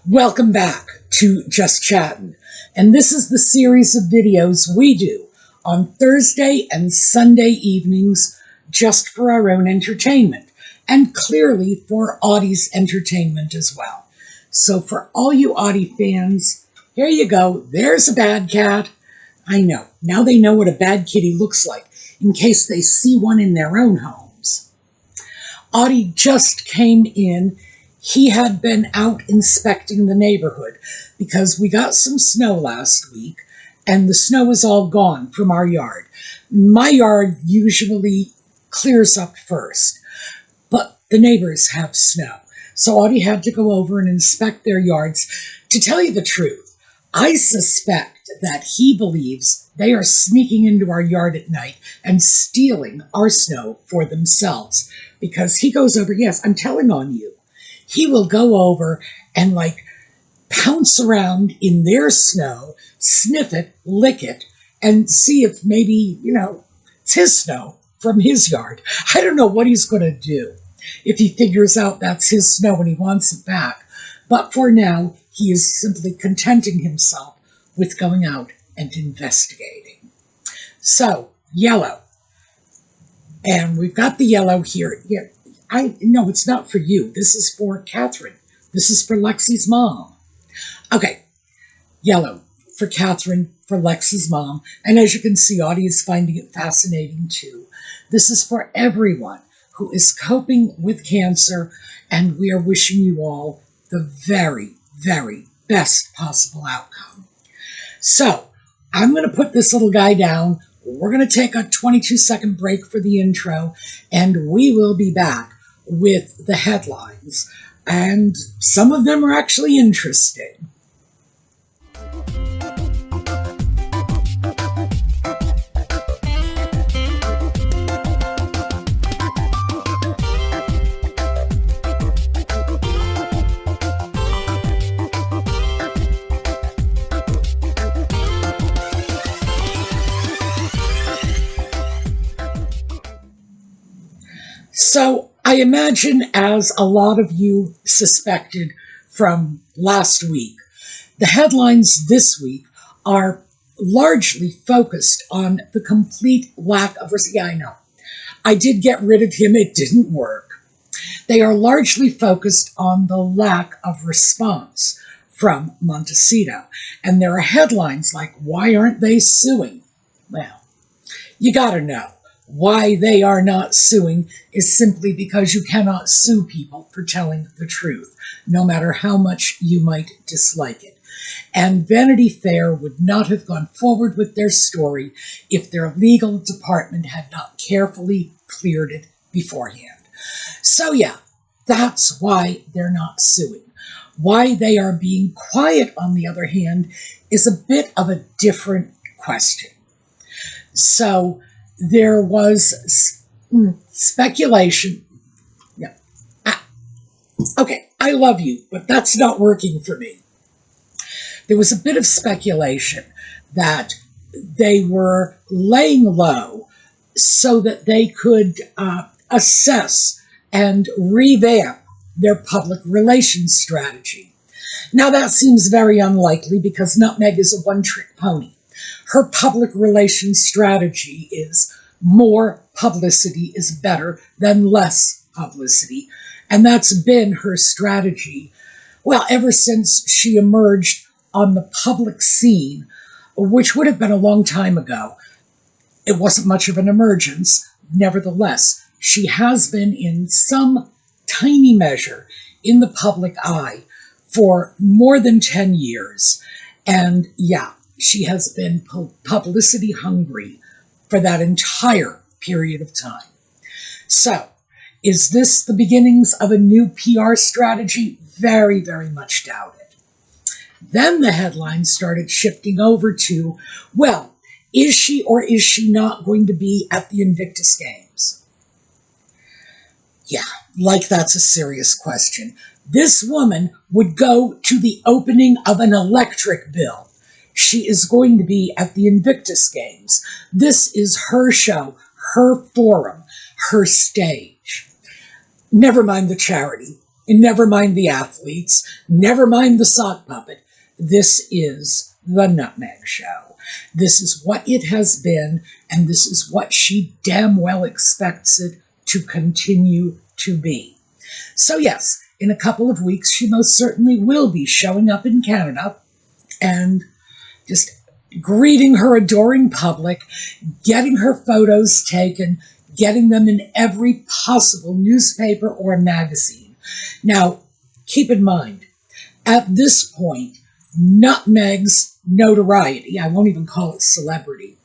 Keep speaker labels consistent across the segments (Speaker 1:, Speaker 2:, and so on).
Speaker 1: Welcome back to Just Chattin', and this is the series of videos we do on Thursday and Sunday evenings just for our own entertainment, and clearly for Audie's entertainment as well. So for all you Audie fans, here you go. There's a bad cat. I know. Now they know what a bad kitty looks like in case they see one in their own homes. Audie just came in. He had been out inspecting the neighborhood because we got some snow last week and the snow is all gone from our yard. My yard usually clears up first, but the neighbors have snow. So Audie had to go over and inspect their yards. To tell you the truth, I suspect that he believes they are sneaking into our yard at night and stealing our snow for themselves because he goes over, yes, I'm telling on you. He will go over and pounce around in their snow, sniff it, lick it, and see if maybe, it's his snow from his yard. I don't know what he's going to do if he figures out that's his snow and he wants it back. But for now, he is simply contenting himself with going out and investigating. So, yellow. And we've got the yellow here. Yeah. No, it's not for you. This is for Catherine. This is for Lexi's mom. Okay, yellow for Catherine, for Lexi's mom. And as you can see, Audie is finding it fascinating too. This is for everyone who is coping with cancer, and we are wishing you all the very, very best possible outcome. So, I'm going to put this little guy down. We're going to take a 22-second break for the intro, and we will be back with the headlines. And some of them are actually interesting. So I imagine, as a lot of you suspected from last week, the headlines this week are largely focused on the complete lack of response. Yeah, I know. I did get rid of him. It didn't work. They are largely focused on the lack of response from Montecito. And there are headlines like, why aren't they suing? Well, you got to know. Why they are not suing is simply because you cannot sue people for telling the truth, no matter how much you might dislike it. And Vanity Fair would not have gone forward with their story if their legal department had not carefully cleared it beforehand. So yeah, that's why they're not suing. Why they are being quiet, on the other hand, is a bit of a different question. So there was speculation. Yeah. Okay, I love you, but that's not working for me. There was a bit of speculation that they were laying low so that they could assess and revamp their public relations strategy. Now that seems very unlikely because Nutmeg is a one-trick pony. Her public relations strategy is more publicity is better than less publicity. And that's been her strategy, well, ever since she emerged on the public scene, which would have been a long time ago. It wasn't much of an emergence. Nevertheless, she has been in some tiny measure in the public eye for more than 10 years. And yeah, she has been publicity hungry for that entire period of time. So, is this the beginnings of a new PR strategy? Very, very much doubt it. Then the headlines started shifting over to, well, is she or is she not going to be at the Invictus Games? Yeah, like that's a serious question. This woman would go to the opening of an electric bill. She is going to be at the Invictus Games. This is her show, her forum, her stage. Never mind the charity. And never mind the athletes, never mind the sock puppet. This is the Nutmeg Show. This is what it has been, and this is what she damn well expects it to continue to be. So yes, in a couple of weeks, she most certainly will be showing up in Canada and just greeting her adoring public, getting her photos taken, getting them in every possible newspaper or magazine. Now, keep in mind, at this point, Nutmeg's notoriety, I won't even call it celebrity,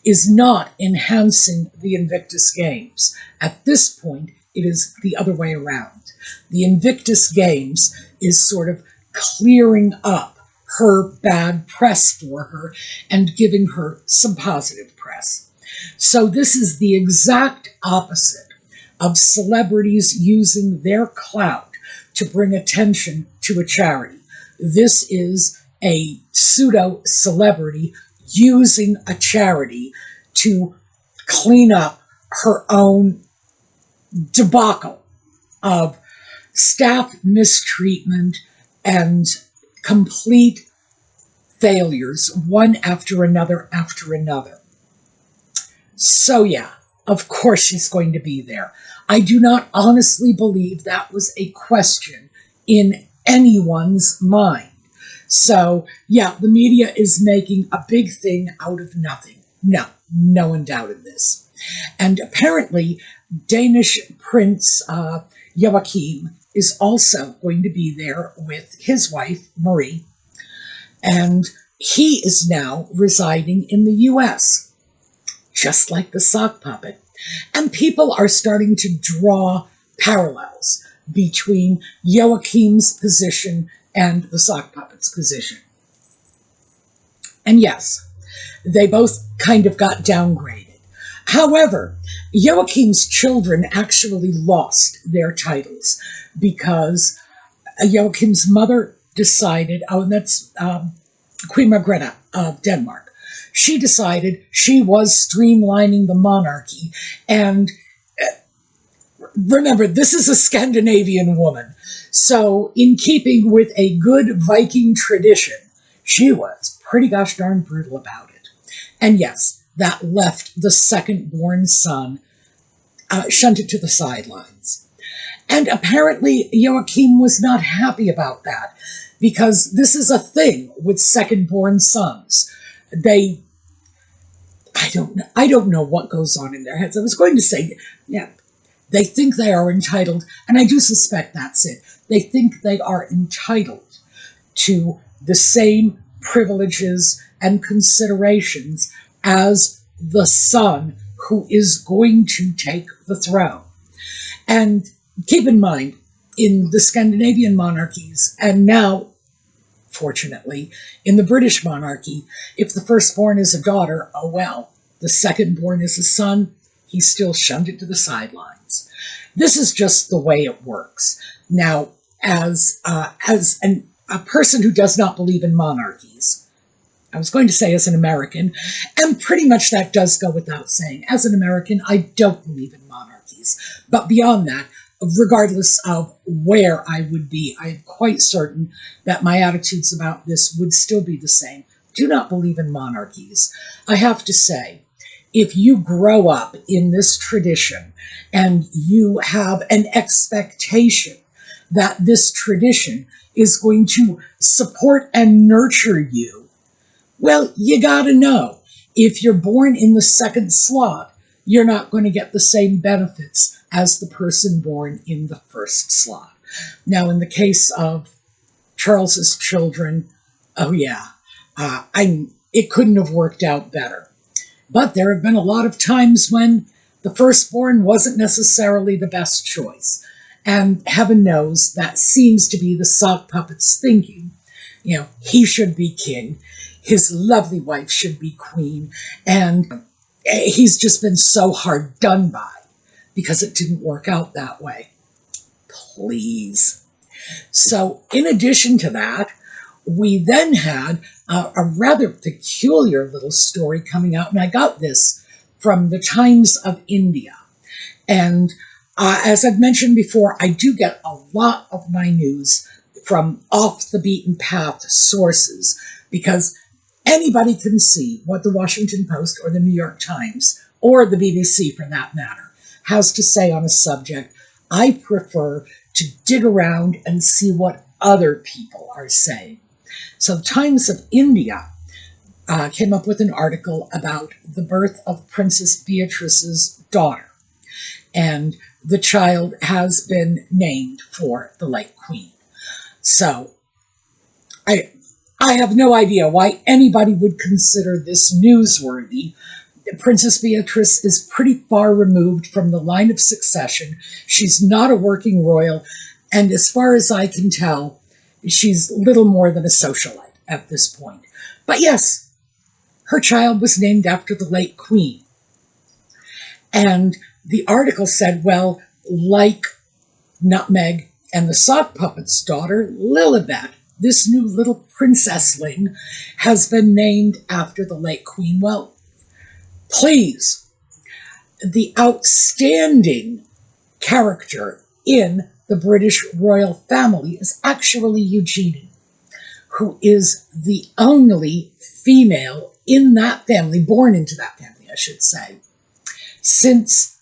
Speaker 1: is not enhancing the Invictus Games. At this point, it is the other way around. The Invictus Games is sort of clearing up her bad press for her and giving her some positive press. So this is the exact opposite of celebrities using their clout to bring attention to a charity. This is a pseudo-celebrity using a charity to clean up her own debacle of staff mistreatment and complete failures, one after another after another. So yeah, of course she's going to be there. I do not honestly believe that was a question in anyone's mind. So yeah, the media is making a big thing out of nothing. No one doubted this. And apparently, Danish Prince Joachim is also going to be there with his wife, Marie, and he is now residing in the U.S., just like the sock puppet. And people are starting to draw parallels between Joachim's position and the sock puppet's position. And yes, they both kind of got downgraded. However, Joachim's children actually lost their titles because Joachim's mother decided, and that's Queen Margrethe of Denmark, she decided she was streamlining the monarchy. And remember, this is a Scandinavian woman. So in keeping with a good Viking tradition, she was pretty gosh darn brutal about it. And yes, that left the second-born son shunted to the sidelines. And apparently Joachim was not happy about that, because this is a thing with second-born sons. I don't know what goes on in their heads. I was going to say, yeah, they think they are entitled, and I do suspect that's it. They think they are entitled to the same privileges and considerations as the son who is going to take the throne. And keep in mind, in the Scandinavian monarchies, and now, fortunately, in the British monarchy, if the firstborn is a daughter, oh well. The secondborn is a son, he's still shunted to the sidelines. This is just the way it works. Now, as a person who does not believe in monarchies, I was going to say as an American, and pretty much that does go without saying. As an American, I don't believe in monarchies. But beyond that, regardless of where I would be, I am quite certain that my attitudes about this would still be the same. Do not believe in monarchies. I have to say, if you grow up in this tradition and you have an expectation that this tradition is going to support and nurture you, well, you gotta know, if you're born in the second slot, you're not going to get the same benefits as the person born in the first slot. Now, in the case of Charles's children, oh yeah, it couldn't have worked out better. But there have been a lot of times when the firstborn wasn't necessarily the best choice. And heaven knows that seems to be the sock puppet's thinking. You know, he should be king. His lovely wife should be queen. And he's just been so hard done by because it didn't work out that way. Please. So in addition to that, we then had a rather peculiar little story coming out, and I got this from the Times of India. And As I've mentioned before, I do get a lot of my news from off the beaten path sources because anybody can see what the Washington Post or the New York Times, or the BBC for that matter, has to say on a subject. I prefer to dig around and see what other people are saying. So Times of India came up with an article about the birth of Princess Beatrice's daughter. And the child has been named for the late Queen. So I have no idea why anybody would consider this newsworthy. Princess Beatrice is pretty far removed from the line of succession. She's not a working royal, and as far as I can tell, she's little more than a socialite at this point. But yes, her child was named after the late Queen. And the article said, well, like Nutmeg and the sock puppet's daughter, Lilibet, this new little princessling has been named after the late Queen. Well, please, the outstanding character in the British royal family is actually Eugenie, who is the only female in that family, born into that family, I should say, since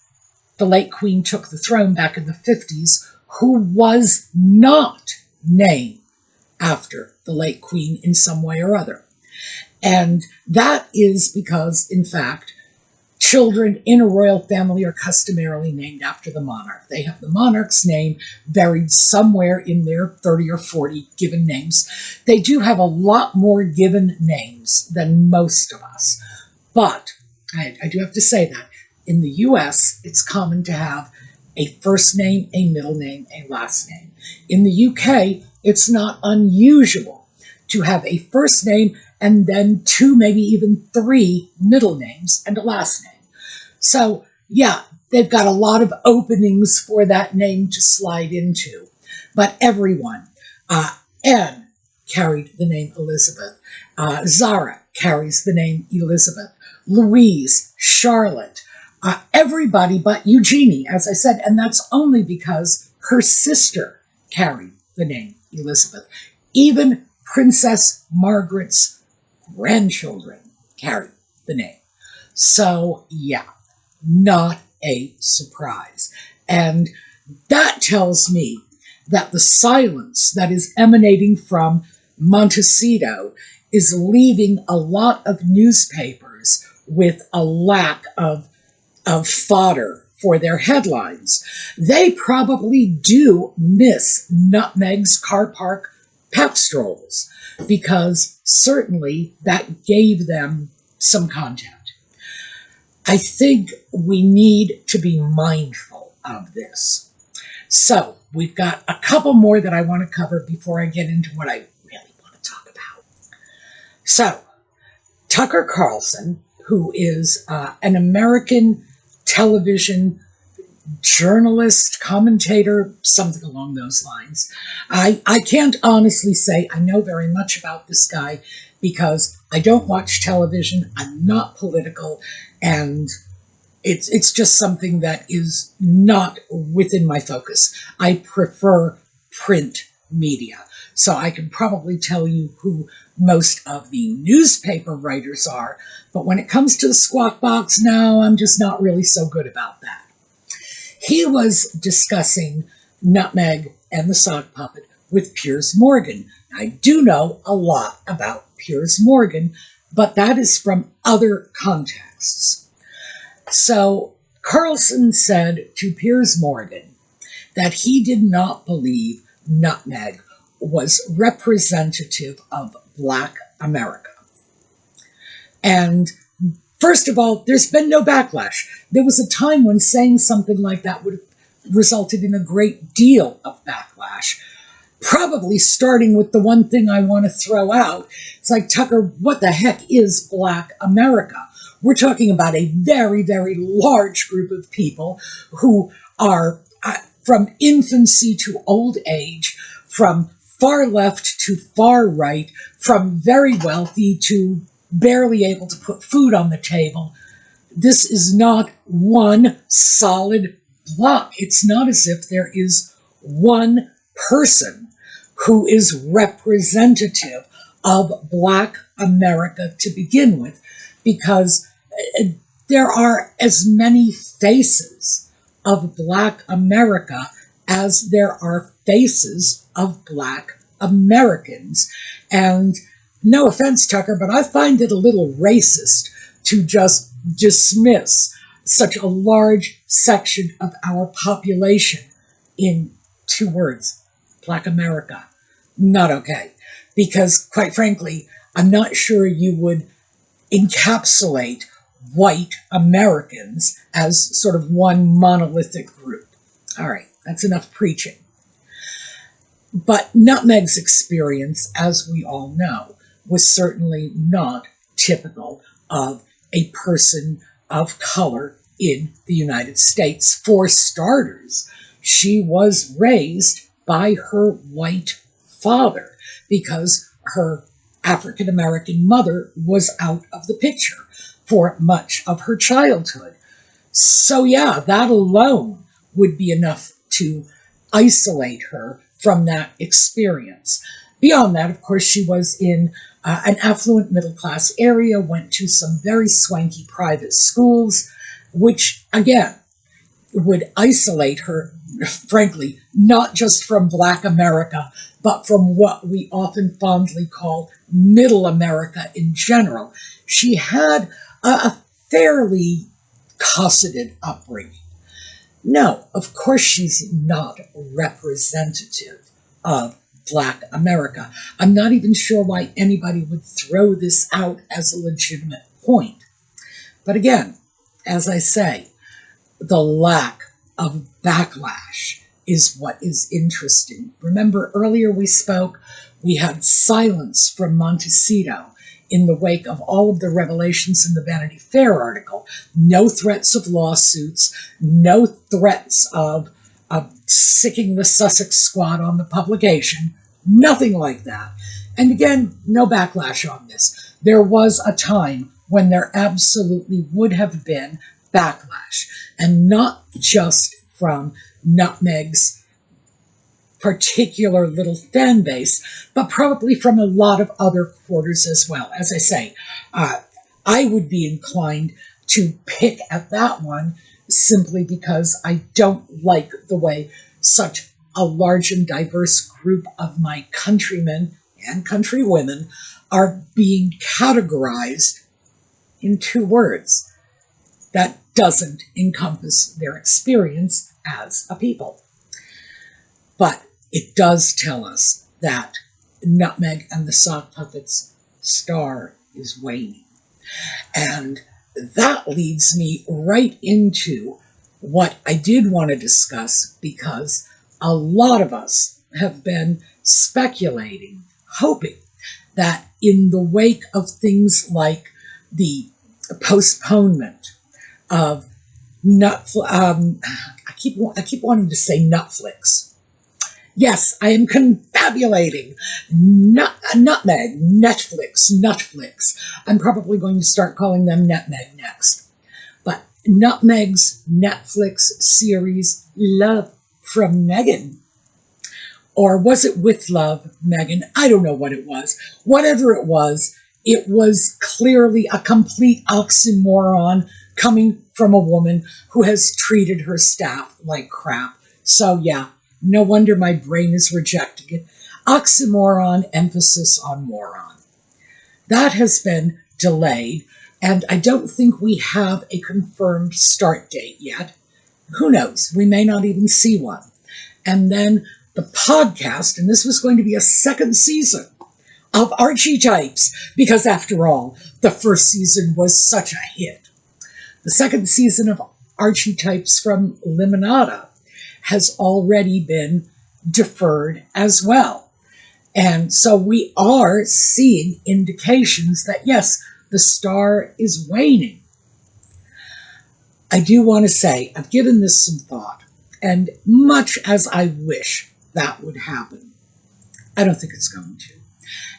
Speaker 1: the late Queen took the throne back in the 50s, who was not named after the late Queen in some way or other. And that is because, in fact, children in a royal family are customarily named after the monarch. They have the monarch's name buried somewhere in their 30 or 40 given names. They do have a lot more given names than most of us. But I do have to say that in the US, it's common to have a first name, a middle name, a last name. In the UK, it's not unusual to have a first name and then 2, maybe even 3 middle names and a last name. So, yeah, they've got a lot of openings for that name to slide into. But everyone, Anne carried the name Elizabeth. Zara carries the name Elizabeth. Louise, Charlotte, everybody but Eugenie, as I said, and that's only because her sister carried the name Elizabeth. Even Princess Margaret's grandchildren carried the name. So, yeah, not a surprise. And that tells me that the silence that is emanating from Montecito is leaving a lot of newspapers with a lack of fodder for their headlines. They probably do miss Nutmeg's car park pep strolls, because certainly that gave them some content. I think we need to be mindful of this. So we've got a couple more that I want to cover before I get into what I really want to talk about. So Tucker Carlson, who is an American television journalist, commentator, something along those lines. I can't honestly say I know very much about this guy because I don't watch television, I'm not political, and it's just something that is not within my focus. I prefer print media. So I can probably tell you who most of the newspaper writers are, but when it comes to the squawk box, no, I'm just not really so good about that. He was discussing Nutmeg and the sock puppet with Piers Morgan. I do know a lot about Piers Morgan, but that is from other contexts. So Carlson said to Piers Morgan that he did not believe Nutmeg was representative of Black America. And first of all, there's been no backlash. There was a time when saying something like that would have resulted in a great deal of backlash. Probably starting with the one thing I want to throw out. It's like, Tucker, what the heck is Black America? We're talking about a very, very large group of people who are from infancy to old age, from far left to far right, from very wealthy to barely able to put food on the table. This is not one solid it's not as if there is one person who is representative of Black America to begin with, because there are as many faces of Black America as there are faces of Black Americans. And no offense, Tucker, but I find it a little racist to just dismiss such a large section of our population in 2 words, Black America. Not okay. Because, quite frankly, I'm not sure you would encapsulate white Americans as sort of one monolithic group. All right, that's enough preaching. But Nutmeg's experience, as we all know, was certainly not typical of a person of color in the United States. For starters, she was raised by her white father because her African-American mother was out of the picture for much of her childhood. So yeah, that alone would be enough to isolate her from that experience. Beyond that, of course, she was in an affluent middle-class area, went to some very swanky private schools, which, again, would isolate her, frankly, not just from Black America, but from what we often fondly call Middle America in general. She had a fairly cosseted upbringing. No, of course she's not representative of Black America. I'm not even sure why anybody would throw this out as a legitimate point. But again, as I say, the lack of backlash is what is interesting. Remember earlier we had silence from Montecito in the wake of all of the revelations in the Vanity Fair article. No threats of lawsuits, no threats of sicking the Sussex squad on the publication, nothing like that. And again, no backlash on this. There was a time when there absolutely would have been backlash, and not just from Nutmeg's particular little fan base, but probably from a lot of other quarters as well. As I say, I would be inclined to pick at that one simply because I don't like the way such a large and diverse group of my countrymen and countrywomen are being categorized in 2 words. That doesn't encompass their experience as a people. But it does tell us that Nutmeg and the Sock Puppets star is waning. And that leads me right into what I did want to discuss, because a lot of us have been speculating, hoping that in the wake of things like the postponement of I keep wanting to say Netflix. Yes, I am confabulating. Nutmeg, Netflix. I'm probably going to start calling them Nutmeg next. But Nutmeg's Netflix series, Love from Meghan. Or was it With Love, Meghan? I don't know what it was. Whatever it was clearly a complete oxymoron coming from a woman who has treated her staff like crap. So yeah, no wonder my brain is rejecting it. Oxymoron, emphasis on moron. That has been delayed, and I don't think we have a confirmed start date yet. Who knows? We may not even see one. And then the podcast, and this was going to be a 2nd season of Archetypes, because after all, the 1st season was such a hit. The 2nd season of Archetypes from Limonada has already been deferred as well. And so we are seeing indications that, yes, the star is waning. I do want to say, I've given this some thought, and much as I wish that would happen, I don't think it's going to.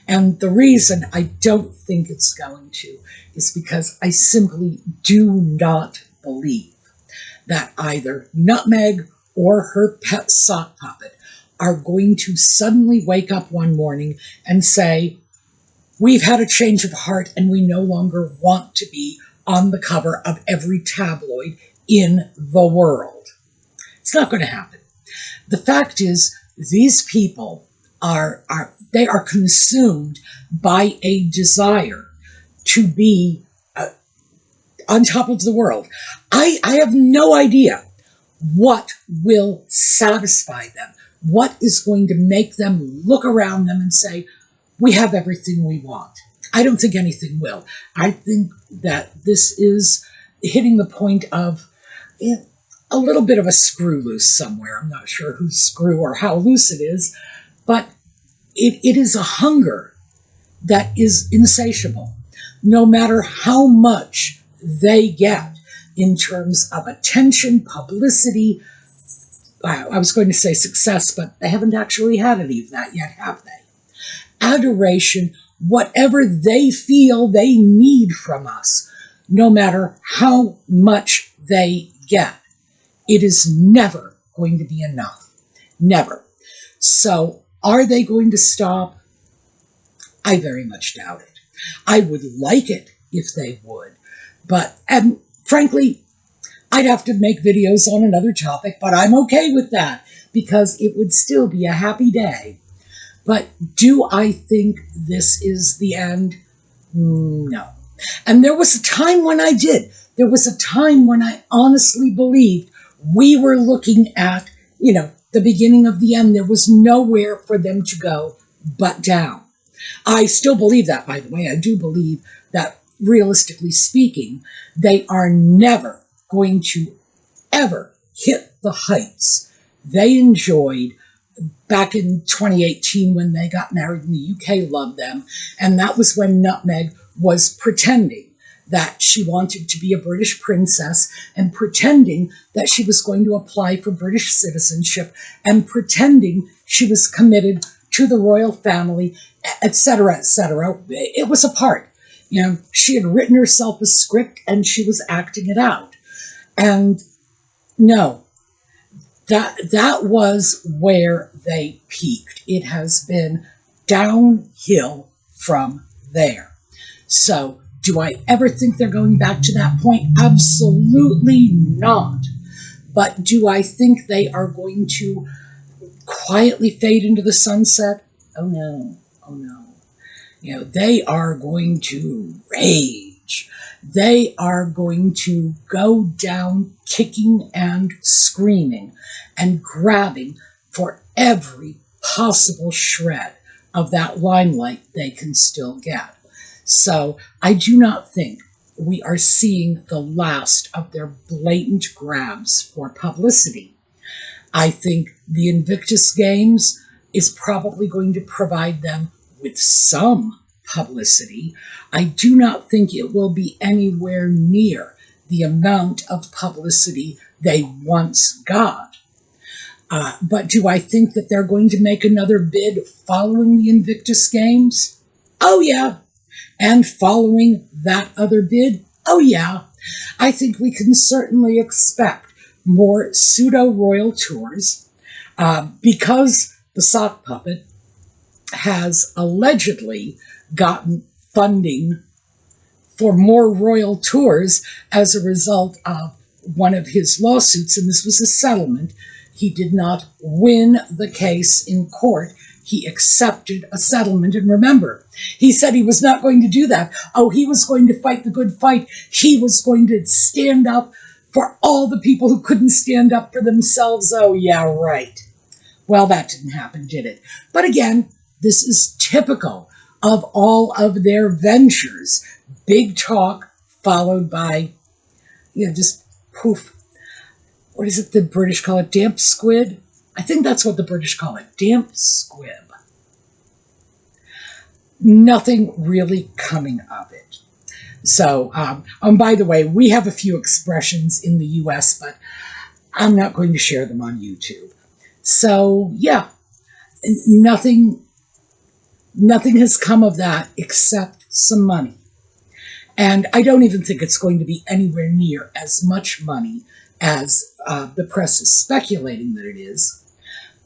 Speaker 1: And the reason I don't think it's going to is because I simply do not believe that either Nutmeg or her pet sock puppet are going to suddenly wake up one morning and say, we've had a change of heart and we no longer want to be on the cover of every tabloid in the world. It's not going to happen. The fact is, these people are consumed by a desire to be on top of the world. I have no idea what will satisfy them, what is going to make them look around them and say, we have everything we want. I don't think anything will. I think that this is hitting the point of a little bit of a screw loose somewhere. I'm not sure whose screw or how loose it is, but it is a hunger that is insatiable. No matter how much they get in terms of attention, publicity, I was going to say success, but they haven't actually had any of that yet, have they? Adoration, whatever they feel they need from us, no matter how much they get, it is never going to be enough. Never. So, are they going to stop? I very much doubt it. I would like it if they would, but frankly, I'd have to make videos on another topic, but I'm okay with that because it would still be a happy day. But do I think this is the end? No. And there was a time when I did. There was a time when I honestly believed we were looking at, the beginning of the end. There was nowhere for them to go but down. I still believe that, by the way. I do believe that, realistically speaking, they are never going to ever hit the heights they enjoyed back in 2018 when they got married in the UK. Loved them. And that was when Nutmeg was pretending that she wanted to be a British princess and pretending that she was going to apply for British citizenship and pretending she was committed to the royal family, etc., etc. It was a part. She had written herself a script and she was acting it out. And no, that was where they peaked. It has been downhill from there. So, do I ever think they're going back to that point? Absolutely not. But do I think they are going to quietly fade into the sunset? Oh no, oh no. They are going to rage. They are going to go down kicking and screaming and grabbing for every possible shred of that limelight they can still get. So I do not think we are seeing the last of their blatant grabs for publicity. I think the Invictus Games is probably going to provide them with some publicity. I do not think it will be anywhere near the amount of publicity they once got. But do I think that they're going to make another bid following the Invictus Games? Oh, yeah. And following that other bid? Oh, yeah. I think we can certainly expect more pseudo-royal tours because the sock puppet has allegedly gotten funding for more royal tours as a result of one of his lawsuits, and this was a settlement. He did not win the case in court. He accepted a settlement, and remember, he said he was not going to do that. Oh, he was going to fight the good fight. He was going to stand up for all the people who couldn't stand up for themselves. Oh, yeah, right. Well, that didn't happen, did it? But again, this is typical of all of their ventures. Big talk followed by, just poof. What is it the British call it? Damp squid? I think that's what the British call it. Damp squib. Nothing really coming of it. So, by the way, we have a few expressions in the U.S., but I'm not going to share them on YouTube. So, yeah, nothing has come of that except some money. And I don't even think it's going to be anywhere near as much money as the press is speculating that it is,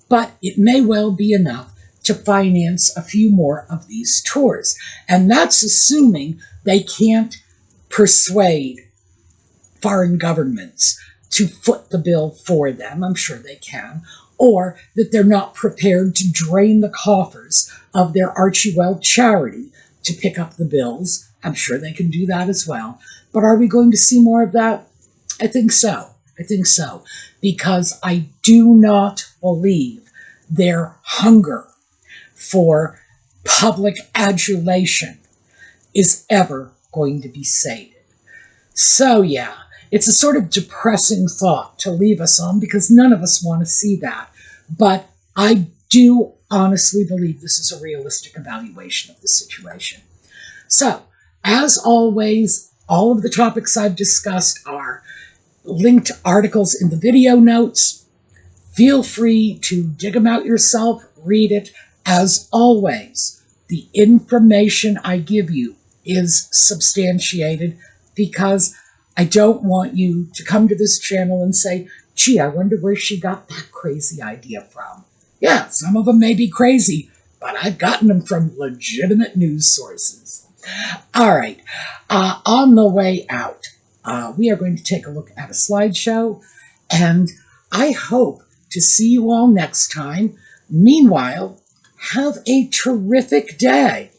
Speaker 1: but it may well be enough to finance a few more of these tours. And that's assuming they can't persuade foreign governments to foot the bill for them. I'm sure they can. Or that they're not prepared to drain the coffers of their Archie-Well charity to pick up the bills. I'm sure they can do that as well. But are we going to see more of that? I think so. I think so. Because I do not believe their hunger for public adulation is ever going to be sated. So yeah, it's a sort of depressing thought to leave us on because none of us want to see that. But I do honestly believe this is a realistic evaluation of the situation. So, as always, all of the topics I've discussed are linked articles in the video notes. Feel free to dig them out yourself, read it. As always, the information I give you is substantiated because I don't want you to come to this channel and say, gee, I wonder where she got that crazy idea from. Yeah, some of them may be crazy, but I've gotten them from legitimate news sources. All right, on the way out, we are going to take a look at a slideshow, and I hope to see you all next time. Meanwhile, have a terrific day.